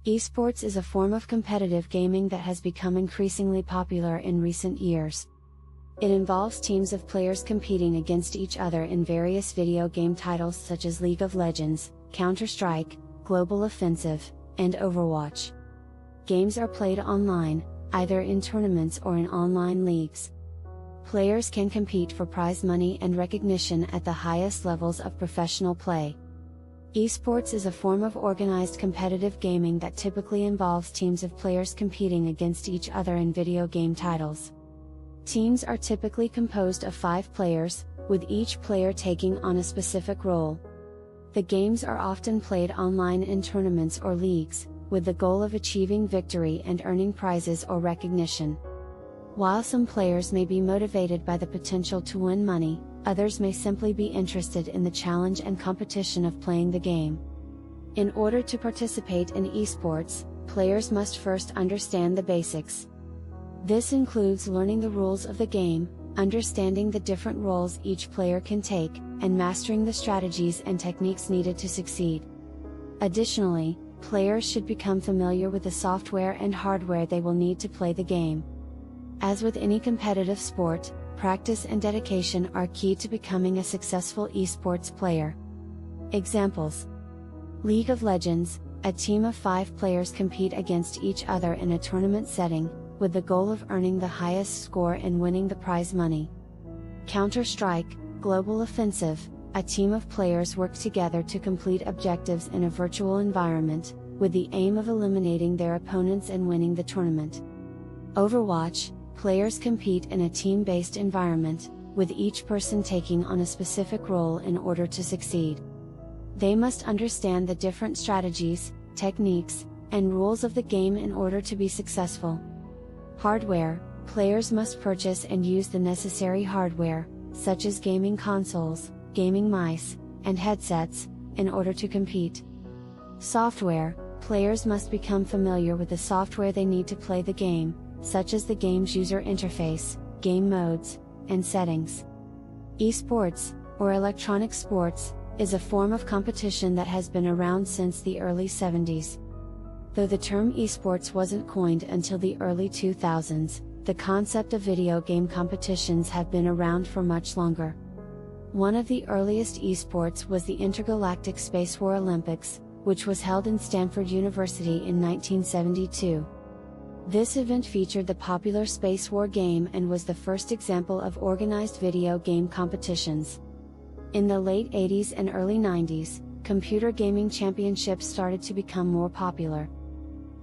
Esports is a form of competitive gaming that has become increasingly popular in recent years. It involves teams of players competing against each other in various video game titles such as League of Legends, Counter-Strike, Global Offensive, and Overwatch. Games are played online, either in tournaments or in online leagues. Players can compete for prize money and recognition at the highest levels of professional play. Esports is a form of organized competitive gaming that typically involves teams of players competing against each other in video game titles. Teams are typically composed of 5 players, with each player taking on a specific role. The games are often played online in tournaments or leagues, with the goal of achieving victory and earning prizes or recognition. While some players may be motivated by the potential to win money, others may simply be interested in the challenge and competition of playing the game. In order to participate in esports, players must first understand the basics. This includes learning the rules of the game, understanding the different roles each player can take, and mastering the strategies and techniques needed to succeed. Additionally, players should become familiar with the software and hardware they will need to play the game. As with any competitive sport, practice and dedication are key to becoming a successful esports player. Examples: League of Legends, a team of 5 players compete against each other in a tournament setting, with the goal of earning the highest score and winning the prize money. Counter-Strike, Global Offensive, a team of players work together to complete objectives in a virtual environment, with the aim of eliminating their opponents and winning the tournament. Overwatch, players compete in a team-based environment, with each person taking on a specific role in order to succeed. They must understand the different strategies, techniques, and rules of the game in order to be successful. Hardware, players must purchase and use the necessary hardware, such as gaming consoles, gaming mice, and headsets, in order to compete. Software, players must become familiar with the software they need to play the game, such as the game's user interface, game modes, and settings. Esports, or electronic sports, is a form of competition that has been around since the early 70s. Though the term esports wasn't coined until the early 2000s, the concept of video game competitions have been around for much longer. One of the earliest esports was the Intergalactic Space War Olympics, which was held in Stanford University in 1972. This event featured the popular Space War game and was the first example of organized video game competitions. In the late 80s and early 90s, computer gaming championships started to become more popular.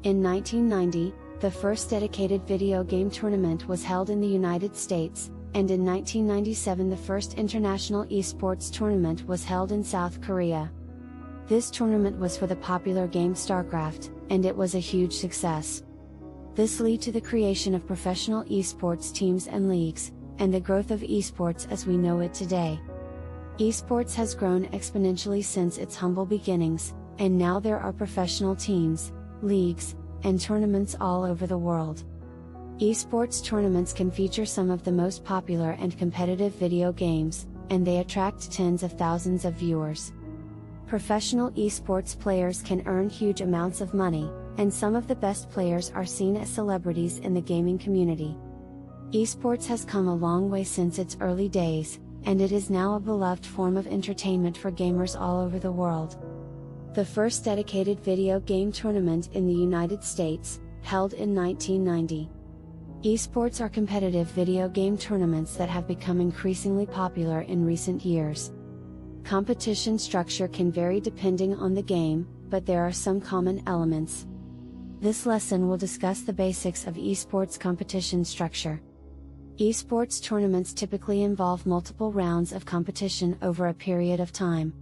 In 1990, the first dedicated video game tournament was held in the United States, and in 1997 the first international esports tournament was held in South Korea. This tournament was for the popular game StarCraft, and it was a huge success. This led to the creation of professional esports teams and leagues, and the growth of esports as we know it today. Esports has grown exponentially since its humble beginnings, and now there are professional teams, leagues, and tournaments all over the world. Esports tournaments can feature some of the most popular and competitive video games, and they attract tens of thousands of viewers. Professional esports players can earn huge amounts of money, and some of the best players are seen as celebrities in the gaming community. Esports has come a long way since its early days, and it is now a beloved form of entertainment for gamers all over the world. The first dedicated video game tournament in the United States, held in 1990. Esports are competitive video game tournaments that have become increasingly popular in recent years. Competition structure can vary depending on the game, but there are some common elements. This lesson will discuss the basics of esports competition structure. Esports tournaments typically involve multiple rounds of competition over a period of time.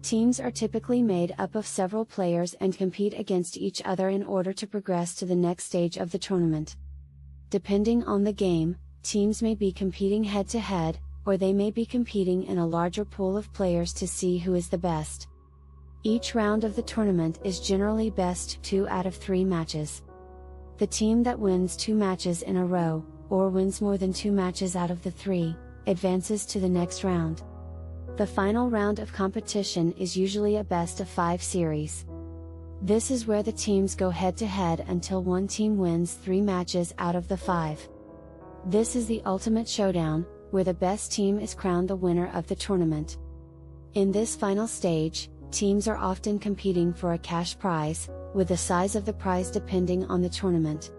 Teams are typically made up of several players and compete against each other in order to progress to the next stage of the tournament. Depending on the game, teams may be competing head-to-head, or they may be competing in a larger pool of players to see who is the best. Each round of the tournament is generally best 2 out of 3 matches. The team that wins 2 matches in a row, or wins more than 2 matches out of the 3, advances to the next round. The final round of competition is usually a best of 5 series. This is where the teams go head to head until one team wins 3 matches out of the 5. This is the ultimate showdown, where the best team is crowned the winner of the tournament. In this final stage, teams are often competing for a cash prize, with the size of the prize depending on the tournament.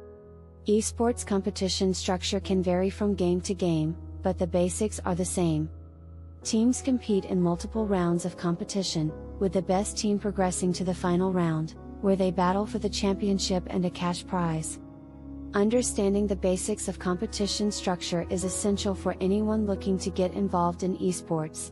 Esports competition structure can vary from game to game, but the basics are the same. Teams compete in multiple rounds of competition, with the best team progressing to the final round, where they battle for the championship and a cash prize. Understanding the basics of competition structure is essential for anyone looking to get involved in esports.